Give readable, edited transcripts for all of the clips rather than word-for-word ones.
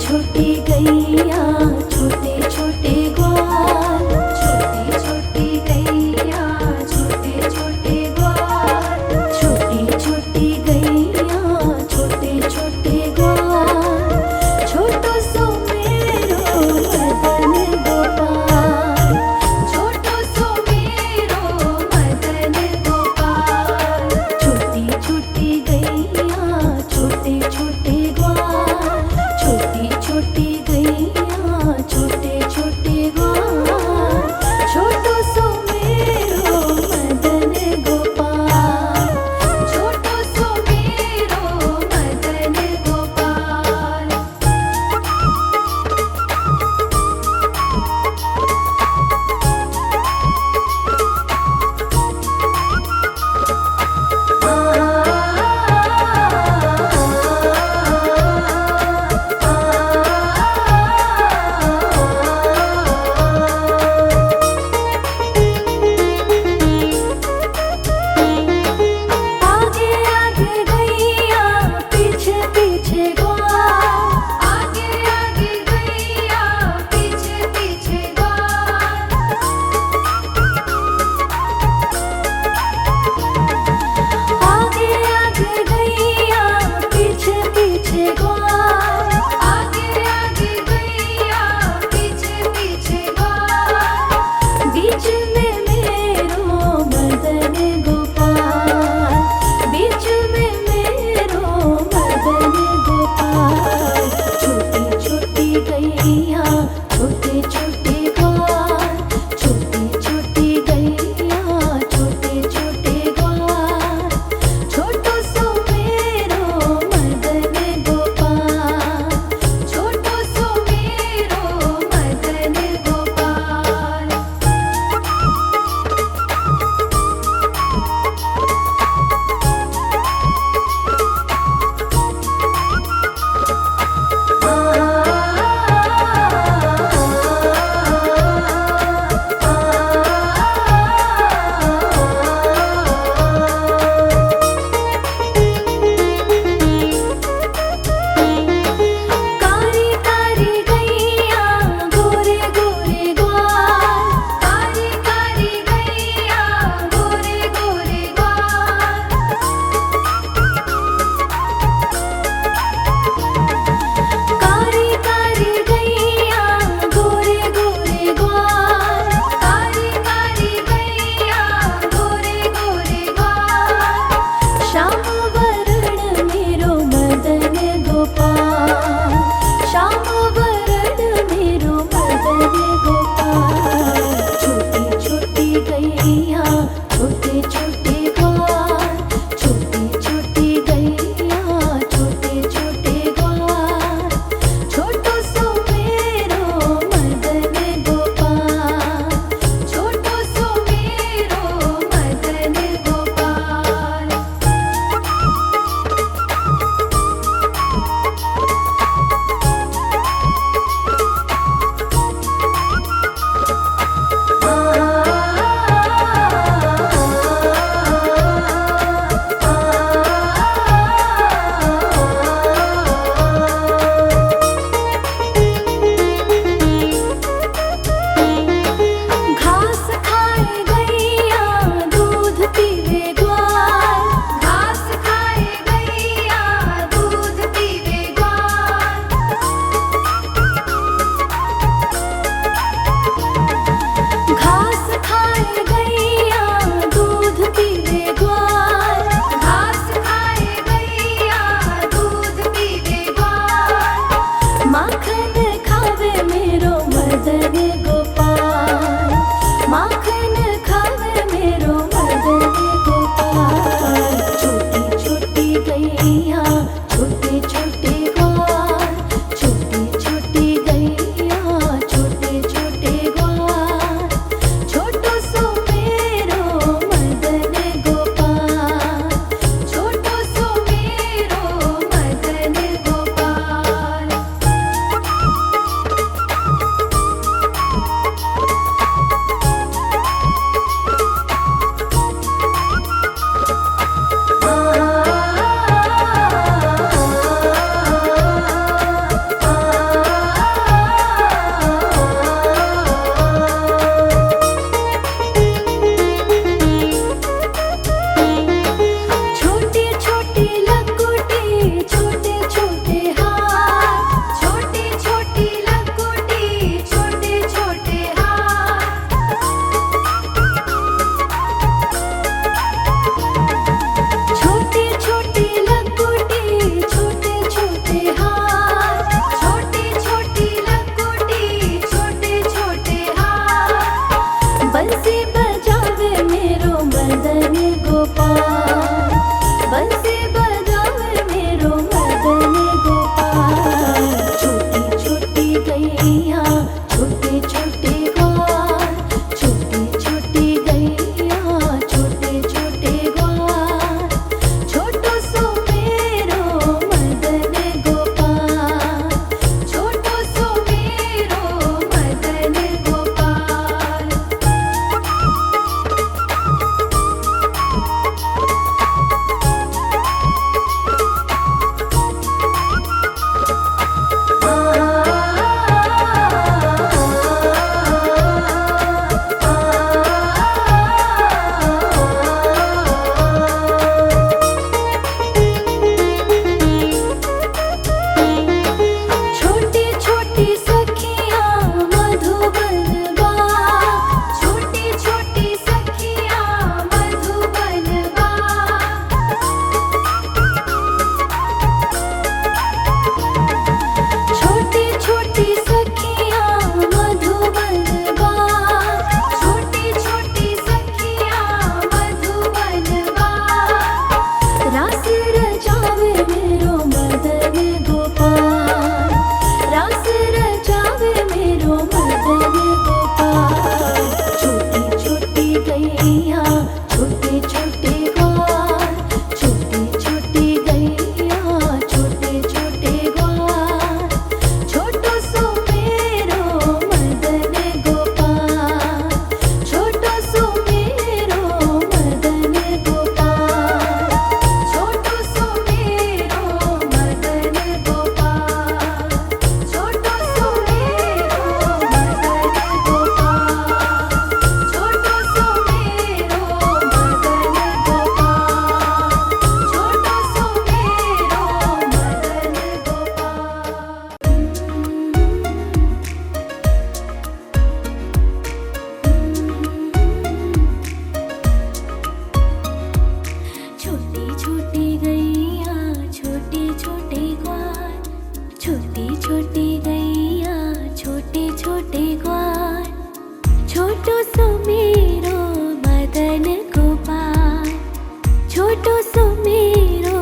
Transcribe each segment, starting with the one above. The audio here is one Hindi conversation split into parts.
छोटी गैया छोटे छोटे ग्वाल, छोटी छोटी गैया छोटे छोटे ग्वाल, छोटी छोटी गैया छोटे छोटे ग्वाल, छोटो सो मेरो मदन गोपाल, छोटो सो मेरो मदन गोपाल, छोटी छोटी गैया छोटे छोटे ग्वाल, छोटी छोटी गैया छोटे छोटी छोटी गैया छोटे छोटे ग्वाल, छोटो सो मेरो मदन गोपाल, छोटो सो मेरो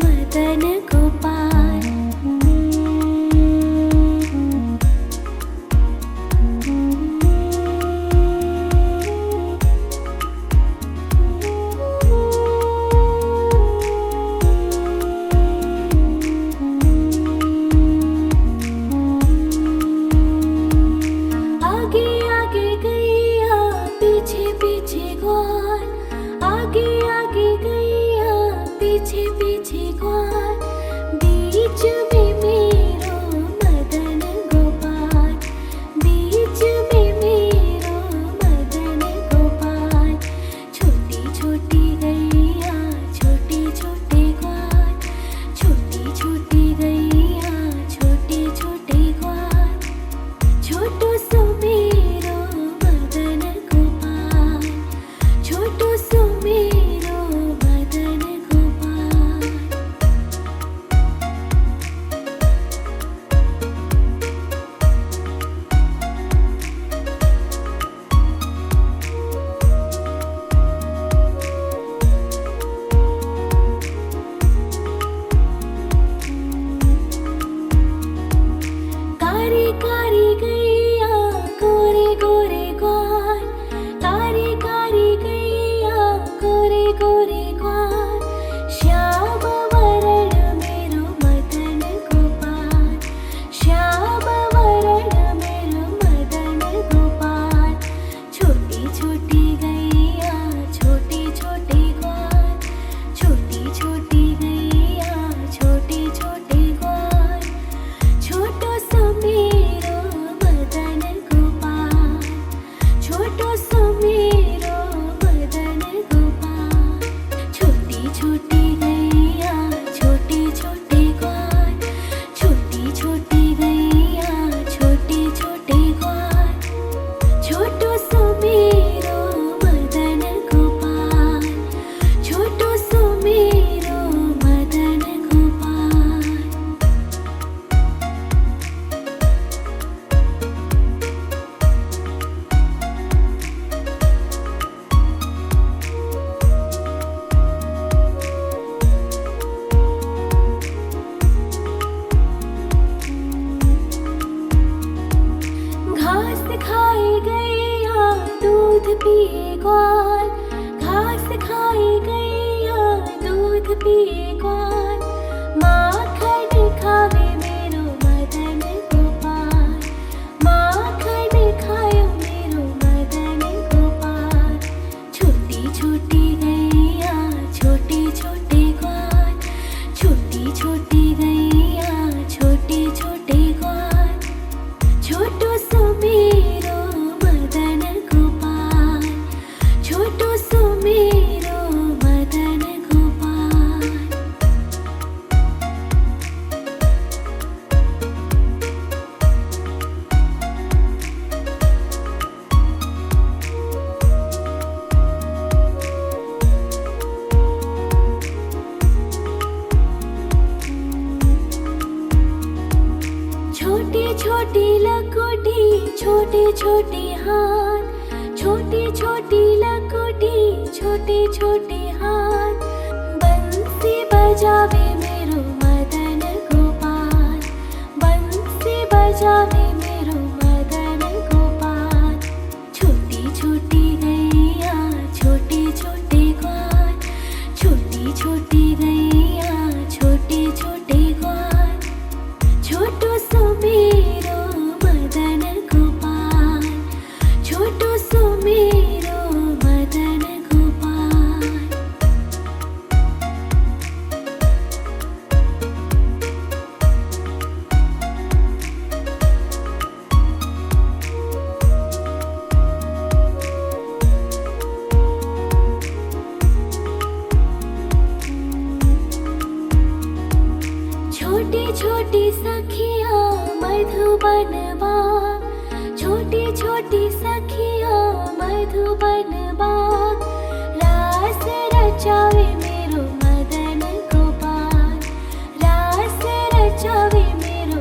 मदन गोपाल। आगे आगे गैया पीछे पीछे ग्वाल, आगे आगे गैया पीछे पीछे ग्वाल, बीच में मेरो मदन गोपाल, बीच में मेरो मदन गोपाल। छोटी छोटी गैया छोटे छोटे ग्वाल, छोटी छोटी गैया छोटे छोटे ग्वाल, छोटो सो मेरो मदन गोपाल, छोटो सो मेरो मदन गोपाल। कारी कारी गैया गोरे गोरे ग्वाल, कारी कारी गैया गोरे गोरे ग्वाल, श्याम वरण मेरो मदन गोपाल, श्याम वरण मेरो मदन गोपाल। छोटी छोटी गैया छोटे छोटे ग्वाल, छोटी छोटी गैया छोटे छोटे ग्वाल, छोटो सो मेरो मदन गोपाल, छोटो सो मेरो मदन गोपाल। छोटी छोटी गैया छोटे छोटे ग्वाल, छोटी छोटी गैया छोटे छोटे ग्वाल, छोटो सो मेरो मदन गोपाल, छोटो सो मेरो मदन गोपाल। घास खाए गैया दूध पिए ग्वाल, घास खाए गैया दूध पिए ग्वाल, माखन खावे मेरो मदन गोपाल, माखन खायो मेरो मदन गोपाल। छोटी छोटी गैया छोटे छोटे ग्वाल, छोटी छोटी गैया छोटे छोटे ग्वाल, छोटो सो मेरो मदन गोपाल, छोटो सो मेरो मदन गोपाल। छोटी छोटी लकोटी छोटे छोटे हाथ, छोटी छोटी लकोटी छोटे छोटे हाथ, बंसी बजावे मेरो मदन गोपाल, बंसी बजावे मेरो मदन गोपाल। छोटी छोटी गैया छोटे छोटे ग्वाल, छोटी छोटी गैया छोटे छोटे ग्वाल, छोटो सो मेरो मदन गोपाल, छोटो सो मेरो मदन गोपाल। छोटी छोटी सखिया मधुबन बाग, छोटी छोटी सखिया मधुबन बाग, रास रचावे मेरो मदन गोपाल, रास रचावे मेरो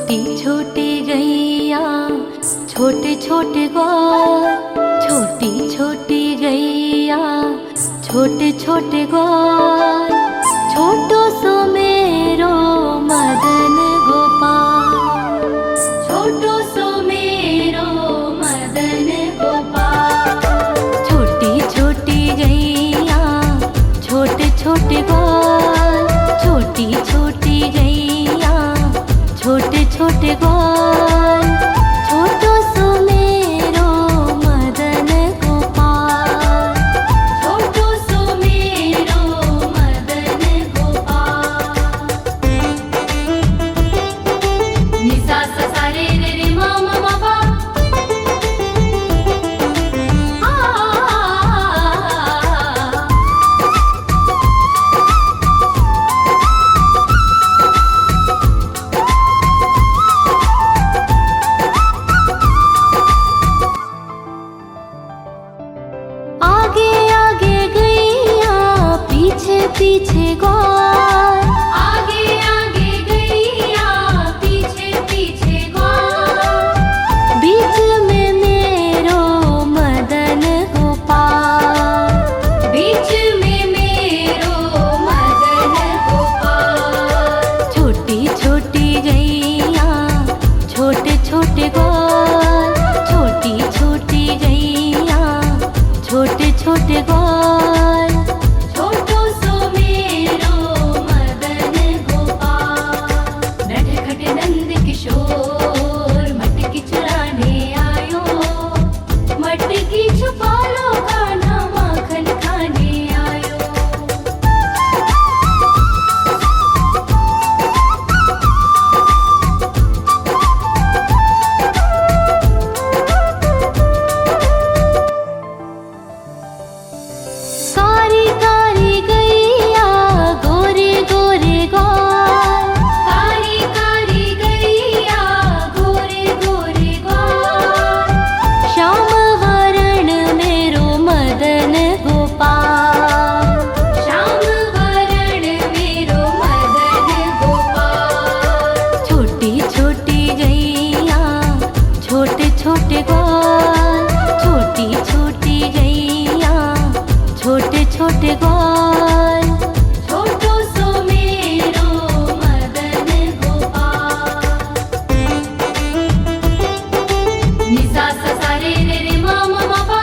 छोटी छोटी गैया छोटे छोटे ग्वाल, छोटी छोटी गैया छोटे छोटे ग्वाल, छोटो सो मेरो मदन गोपाल, छोटो सो मेरो मदन गोपाल। छोटी छोटी गैया छोटे छोटे ग्वाल, छोटी छोटी गैया छोटे छोटे ग्वाल, छोटो सो मेरो मदन गोपाल, छोटो सो मेरो मदन गोपाल। नि सा सा सा रे रे रे मा मा मा पा, आगे आगे गैया पीछे पीछे ग्वाल, आगे आगे गैया पीछे पीछे ग्वाल, बीच में मेरो मदन गोपाल, बीच में मेरो मदन गोपाल। छोटी छोटी गैया छोटे छोटे ग्वाल, छोटी छोटी गैया छोटे छोटे ग्वाल, छोटो सो मेरो मदन गोपाल। नटखट नंद किशोर मटकी चुराने आयो, मटकी छुपा लो कान्हा माखन खाने आयो। कारी कारी गैया गोरे गोरे ग्वाल, कारी कारी गैया गोरे गोरे ग्वाल, श्याम वरण मेरो मदन गोपाल, श्याम वरण मेरो मदन गोपाल। छोटी छोटी गैया छोटे छोटे ग्वाल, छोटी छोटी गैया छोटे छोटे ग्वाल, छोटो सो मेरो मदन गोपाल। नि सा सा सा रे रे रे मा मा मा पा,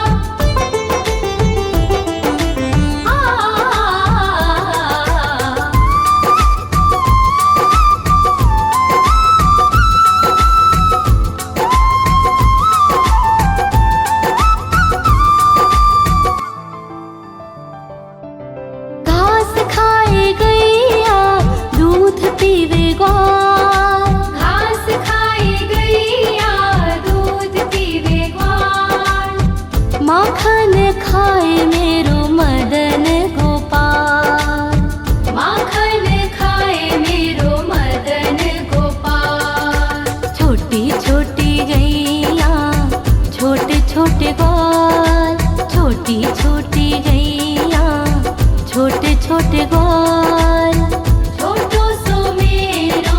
घास खाए गैया दूध पीवे ग्वाल, घास खाए गैया दूध पीवे ग्वाल, माखन खाए मेरो मदन गोपाल, माखन खाए मेरो मदन गोपाल। छोटी छोटी गैया छोटे छोटे ग्वाल, छोटी छोटी गैया छोटे छोटे ग्वाल, छोटो सो मेरो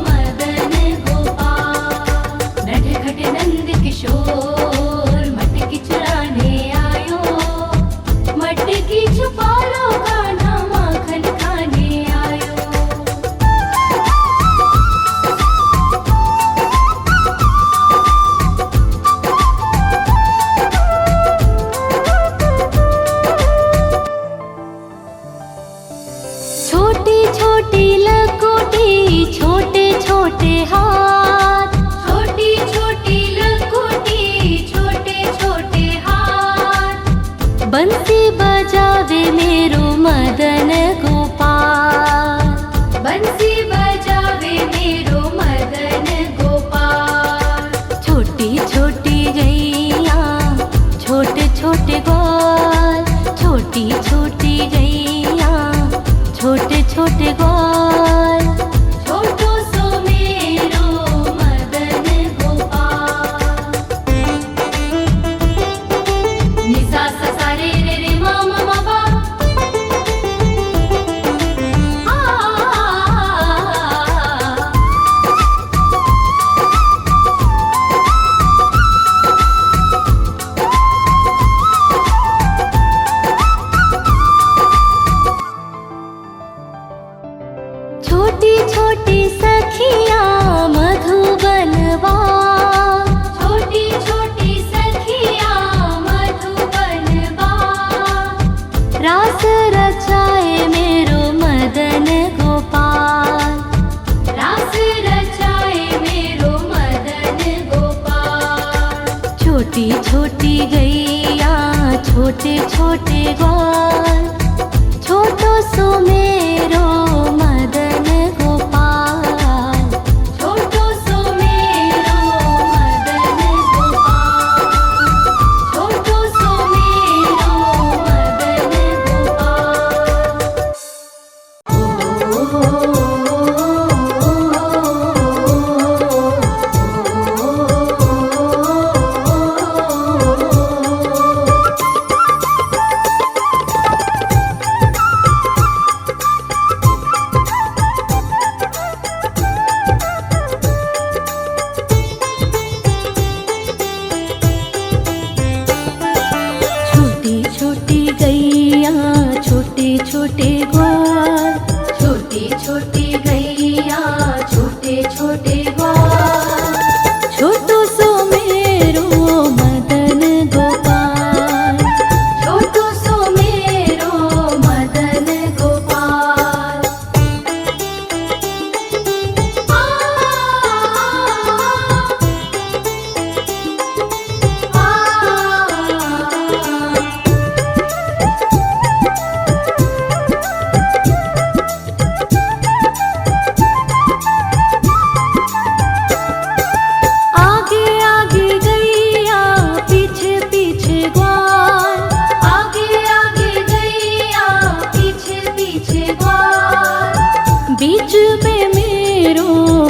मदन गोपाल। नटखट नंद किशोर मटकी चुराने आयो, मटकी छुपा लो कान्हा माखन खाने आयो। छोटी छोटी लकोटी छोटे छोटे हाथ, छोटी छोटी लकोटी छोटे छोटे हाथ, बंसी बजावे मेरो मदन गोपाल, बंसी बजावे मेरो मदन गोपाल। छोटी छोटी गैया छोटे छोटे ग्वाल, छोटी छोटी गैया छोटे छोटे ग्वाल, छोटो सो मेरो मदन गोपाल। नि सा सा सा रे रे रे मा मा मा पा, छोटी छोटी गैया छोटे छोटे ग्वाल, छोटो सो मेरो मदन गोपाल, छोटो सो मेरो मदन गोपाल, छोटो सो मेरो मदन गोपाल। छोटी गैया छोटे छोटे ग्वाल, छोटी छोटी गैया छोटे छोटे ग्वाल, छोटो सो मेरो मदन गोपाल, छोटो सो मेरो मदन गोपाल। बीच में मेरो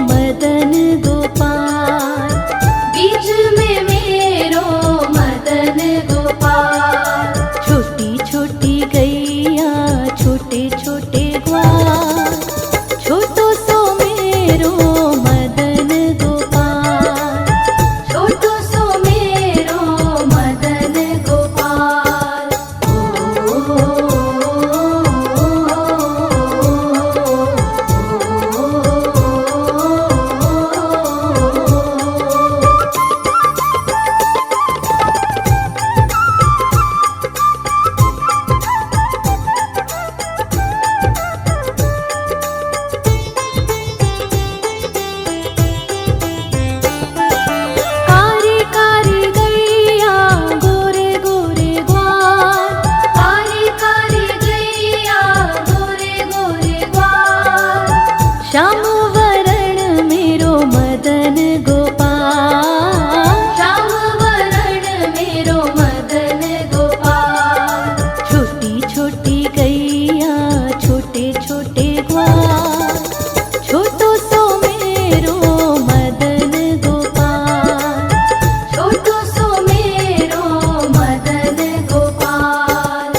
मदन गोपाल, बीच में मेरो मदन गोपाल, छोटी छोटी गैया छोटे छोटे ग्वाल, छोटो सो मेरो मदन गोपाल, छोटो सो मेरो मदन गोपाल। श्याम वरण मेरो मदन गोपाल, श्याम वरण मेरो मदन गोपाल, छोटी छोटी गैया छोटे छोटे ग्वाल, छोटो सो मेरो मदन गोपाल, छोटो सो मेरो मदन गोपाल।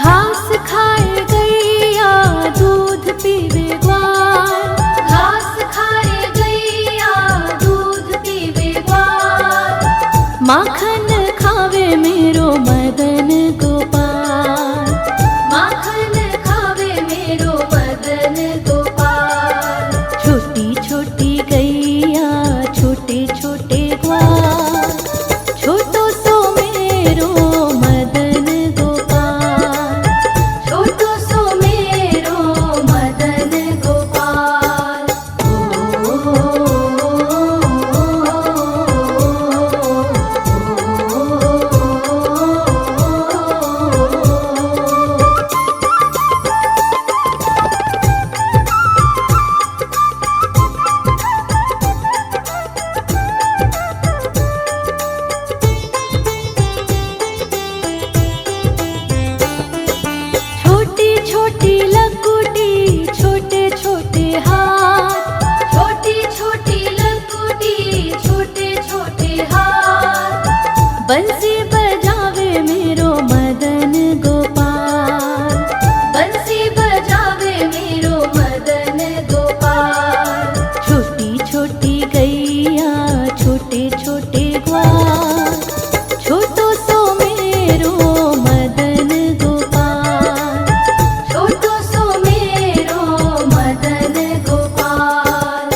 घास खाए गैया दूध पीवे ग्वाल, घास खाए गैया दूध पीवे ग्वाल, माखन खावे मेरो मदन गोपाल, माखन खावे मेरो मदन गोपाल, छोटी छोटी गैया छोटे छोटे ग्वाल, छोटो सो मेरो मदन गोपाल, छोटो सो मेरो मदन गोपाल। छोटी छोटी लकुटी छोटे छोटे हाथ, छोटी छोटी लकुटी छोटे छोटे हाथ, बंसी बजावे मेरो मदन गोपाल, बंसी बजावे मेरो मदन गोपाल, छोटी छोटी गैया छोटे छोटे ग्वाल, छोटो सो मेरो मदन गोपाल, छोटो सो मेरो मदन गोपाल।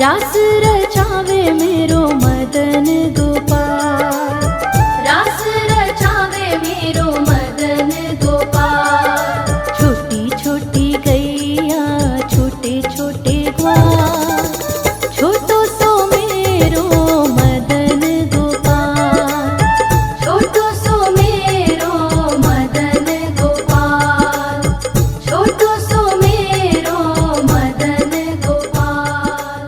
रास रचावे मेरो मदन गोपाल, रास रचावे मेरो मदन गोपाल। छोटी छोटी गैया छोटे छोटे ग्वाल, छोटो सो मेरो मदन गोपाल, छोटो सो मेरो मदन गोपाल, छोटो सो मेरो मदन गोपाल,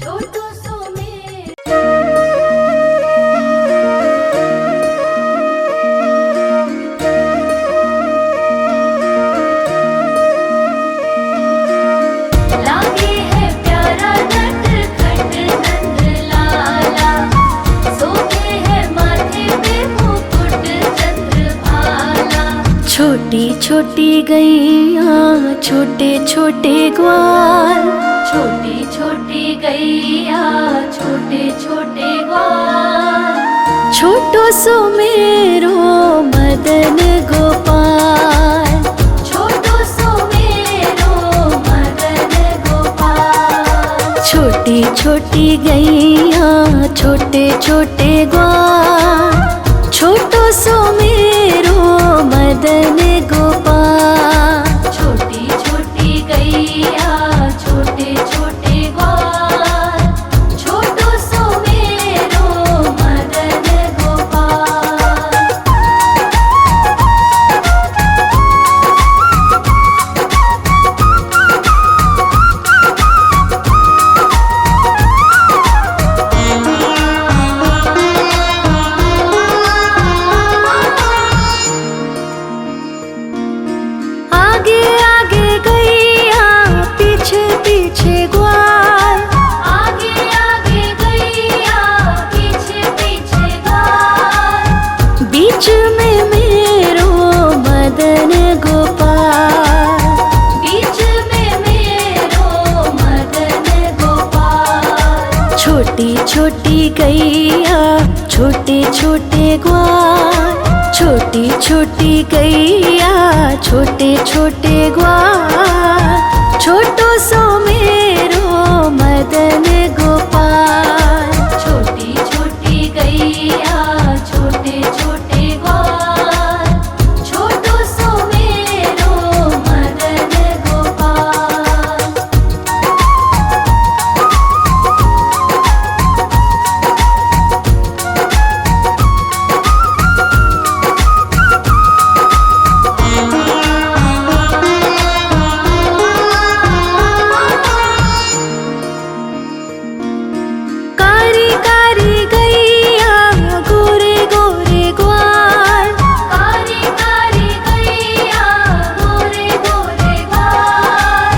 छोटो सो मेरो। लागे है प्यारा नटखट नंद लाला, सोते है माथे पे मुकुट चंद्रभाला। छोटी छोटी गैया छोटे छोटे ग्वाल, छोटी छोटी गैया छोटे छोटे ग्वाल, छोटो सो मेरो मदन गोपाल, छोटो सो मेरो मदन गोपाल। छोटी छोटी गैया छोटे छोटे ग्वाल, छोटो सो मेरो मदन गोपाल, छोटी छोटी गैया छोटे छोटे ग्वाल, छोटो सो मेरो मदन गोपाल। आगे आगे गैया पीछे पीछे ग्वाल, आगे आगे गैया पीछे पीछे ग्वाल, बीच में मेरो मदन गोपाल, बीच में मेरो मदन गोपाल। छोटी छोटी गैया छोटे छोटे ग्वाल, छोटी छोटी गैया छोटे छोटे ग्वाल, छोटो सो मेरो मदन गोपाल, छोटी छोटी गैया छोटे छोटे ग्वाल, छोटो सो मेरो मदन गोपाल। कारी कारी गैया गोरे गोरे ग्वाल, कारी कारी गैया गोरे गोरे ग्वाल,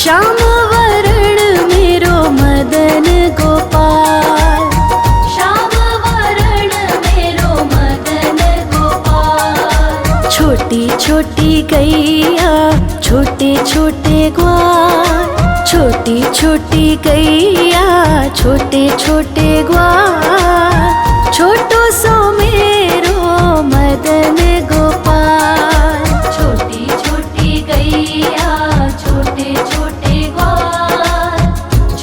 श्याम वरण मेरो मदन गोपाल, श्याम वरण मेरो मदन गोपाल। छोटी छोटी गैया छोटे छोटे ग्वाल, छोटी छोटी गैया छोटे छोटे ग्वाल, छोटो सो मेरो मदन गोपाल, छोटी छोटी गैया छोटे छोटे ग्वाल,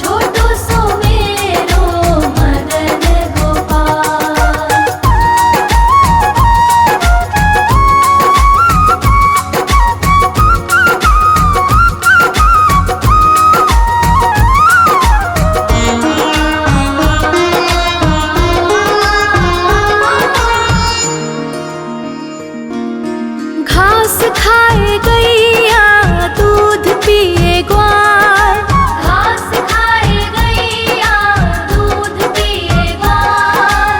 छोटो सो मेरो मदन गोपाल। घास खाए गैया दूध पिए ग्वाल, घास खाए गैया दूध पिए ग्वाल,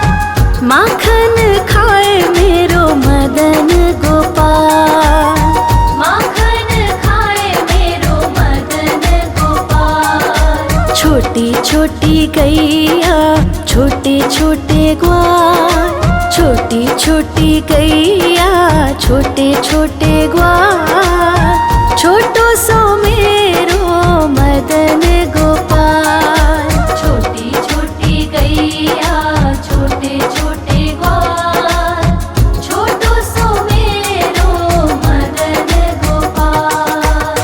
माखन खाए मेरो मदन गोपाल, माखन खाए मेरो मदन गोपाल। छोटी छोटी गैया छोटे छोटे ग्वाल, छोटी छोटी गैया छोटे छोटे ग्वाल, छोटो सो मेरो मदन गोपाल, छोटी छोटी गैया छोटे छोटे ग्वाल, छोटो सो मेरो मदन गोपाल।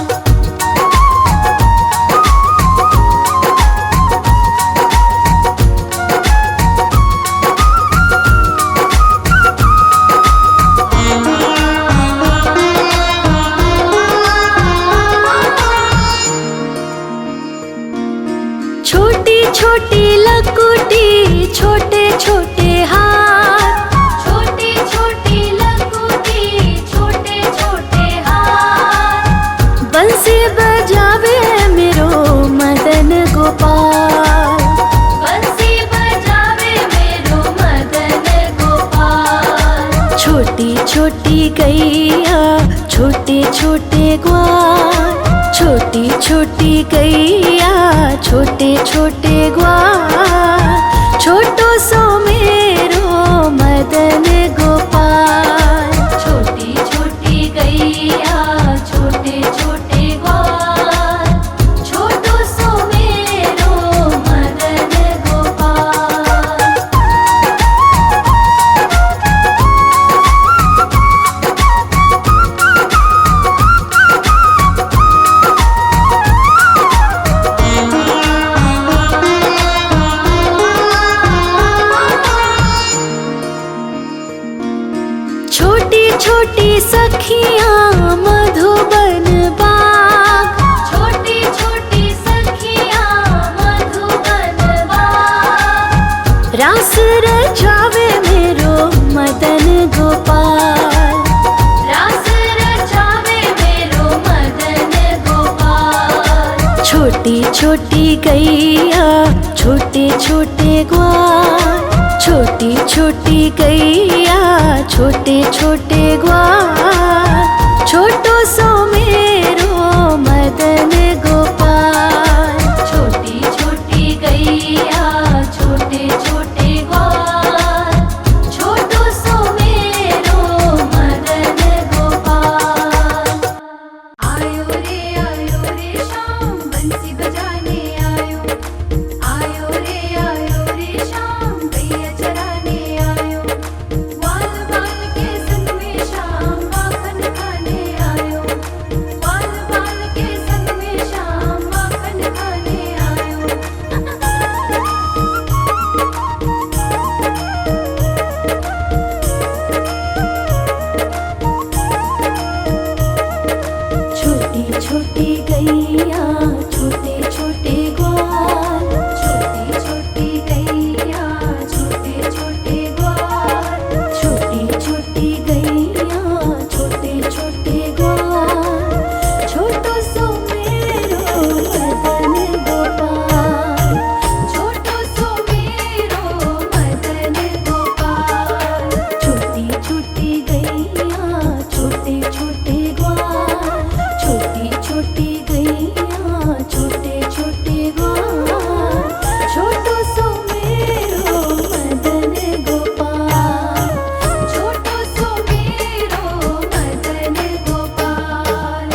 छोटे छोटे हाथ, छोटी छोटी लघुटी, छोटे छोटे हाथ। बंसी बजावे मेरो मदन गोपाल, बंसी बजावे मेरो मदन गोपाल। छोटी छोटी गैया छोटे छोटे ग्वाल, छोटी छोटी गैया छोटे छोटे ग्वाल। छोटो सो मेरो मदन गोपाल, छोटी छोटी गैया छोटे छोटे ग्वाल। छोटो सो मेरो मदन गोपाल। छोटी छोटी सखियाँ मधुबन बाग, छोटी छोटी सखियाँ मधुबन बाग। रास रचावे मेरो मदन गोपाल, रास रचावे मेरो मदन गोपाल। छोटी छोटी गैया छोटे छोटे ग्वाल, छोटी छोटी गैया छोटे छोटे ग्वाल। छोटो सो मेरो मदन गोपाल, छोटी छोटी गैया छोटे छोटे ग्वाल। छोटो सो मेरो मदन गोपाल। आयो रे शाम बंसी बजाने आयो। आयो रे शाम गैया चराने आयो। ग्वाल बाल के संग में शाम माखन खाने आयो। ग्वाल बाल के संग में शाम माखन खाने आयो। छोटी छोटी गैया छोटे छोटे ग्वाल, छोटी छोटी गैया छोटे छोटे ग्वाल। छोटी छोटी गैया छोटे छोटे ग्वाल। छोटो सो मेरो मदन गोपाल, छोटो सो मेरो मदन गोपाल। छोटी छोटी गैया छोटे छोटे ग्वाल, छोटी छोटी गैया छोटे छोटे ग्वाल। छोटो सो मेरो मदन गोपाल, छोटो सो मेरो मदन गोपाल।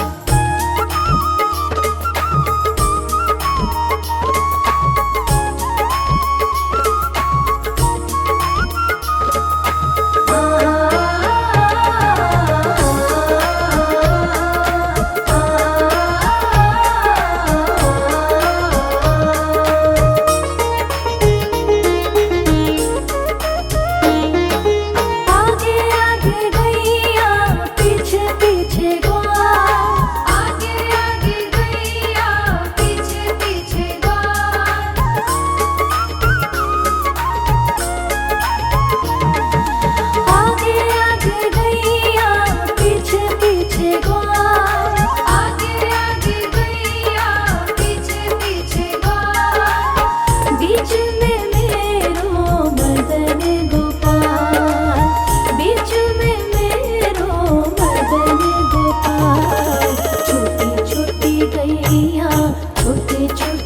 आगे आगे गैया पीछे पीछे ग्वाल, आगे आगे गैया पीछे पीछे ग्वाल। आगे आगे गैया पीछे पीछे ग्वाल। आगे आगे गैया पीछे पीछे ग्वाल। बीच में मेरो मदन गोपाल, बीच में मेरो मदन गोपाल। छोटी छोटी गैया छोटे छोटे